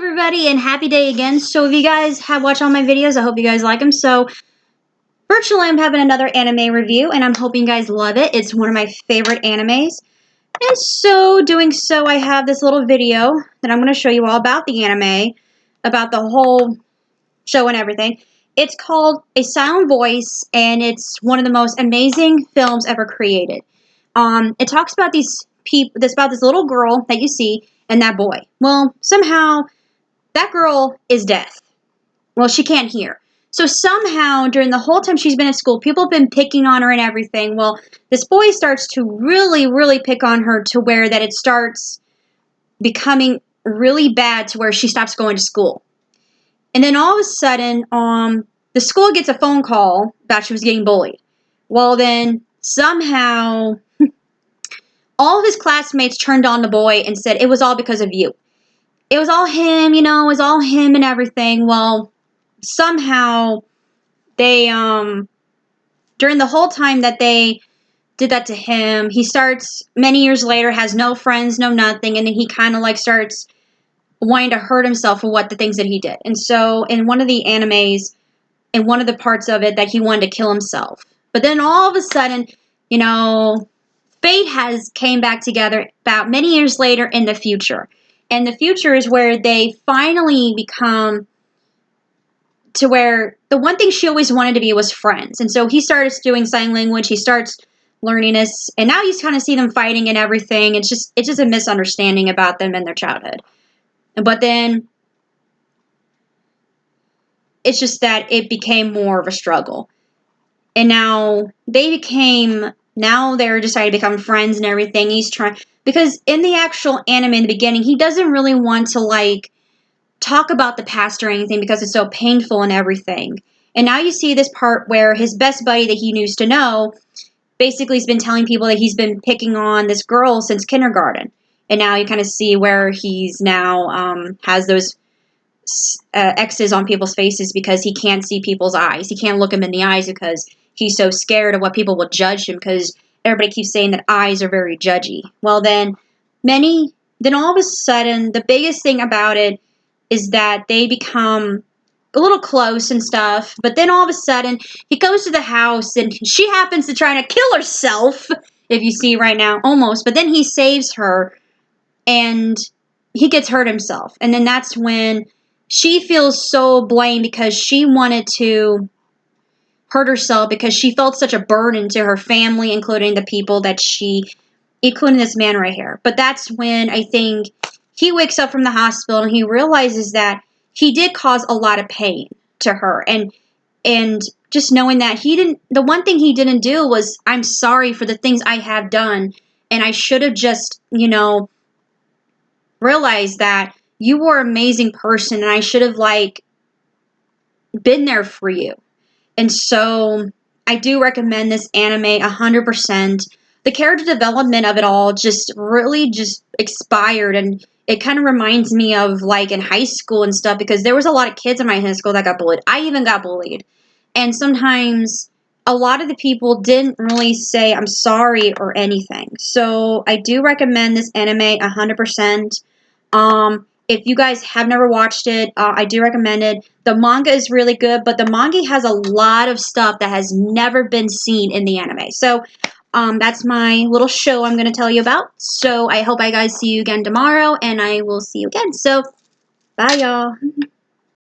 everybody, and happy day again. So if you guys have watched all my videos, I hope you guys like them. So virtually I'm having another anime review, and I'm hoping you guys love it. It's one of my favorite animes. And so doing so, I have this little video that I'm going to show you all about the anime, about the whole show and everything. It's called A Silent Voice, and it's one of the most amazing films ever created. It talks about these people, about this little girl that you see and that boy. Well, somehow that girl is deaf. Well, she can't hear. So somehow, during the whole time she's been at school, people have been picking on her and everything. Well, this boy starts to really pick on her to where that it starts becoming really bad to where she stops going to school. And then all of a sudden, the school gets a phone call that she was getting bullied. Well, then somehow all of his classmates turned on the boy and said, it was all because of you. It was all him, it was all him and everything. Well, somehow they, during the whole time that they did that to him, he starts, many years later, has no friends, no nothing, and then he kind of like starts wanting to hurt himself for what the things that he did. And so in one of the animes, in one of the parts of it, that he wanted to kill himself. But then all of a sudden, fate has came back together about many years later in the future. And the future is where they finally become to where the one thing she always wanted to be was friends. And so he starts doing sign language. He starts learning this. And now you kind of see them fighting and everything. It's just a misunderstanding about them and their childhood. But then it's just that it became more of a struggle. And now they're deciding to become friends and everything. He's trying, because in the actual anime in the beginning, he doesn't really want to talk about the past or anything because it's so painful and everything. And now you see this part where his best buddy that he used to know basically has been telling people that he's been picking on this girl since kindergarten. And now you kind of see where he's now has those X's on people's faces because he can't see people's eyes. He can't look them in the eyes because he's so scared of what people will judge him, because everybody keeps saying that eyes are very judgy. Well, then all of a sudden, the biggest thing about it is that they become a little close and stuff. But then all of a sudden, he goes to the house and she happens to try to kill herself, if you see right now, almost. But then he saves her and he gets hurt himself. And then that's when she feels so blamed because she wanted to hurt herself because she felt such a burden to her family, including the people that including this man right here. But that's when I think he wakes up from the hospital and he realizes that he did cause a lot of pain to her. And just knowing that the one thing he didn't do was, I'm sorry for the things I have done. And I should have just, realized that you were an amazing person and I should have been there for you. And so I do recommend this anime 100%. The character development of it all just really expired, and it kind of reminds me of in high school and stuff, because there was a lot of kids in my high school that got bullied. I even got bullied. And sometimes a lot of the people didn't really say I'm sorry or anything. So I do recommend this anime 100%. If you guys have never watched it, I do recommend it. The manga is really good, but the manga has a lot of stuff that has never been seen in the anime. So that's my little show I'm going to tell you about. So I hope I guys see you again tomorrow, and I will see you again. So bye, y'all.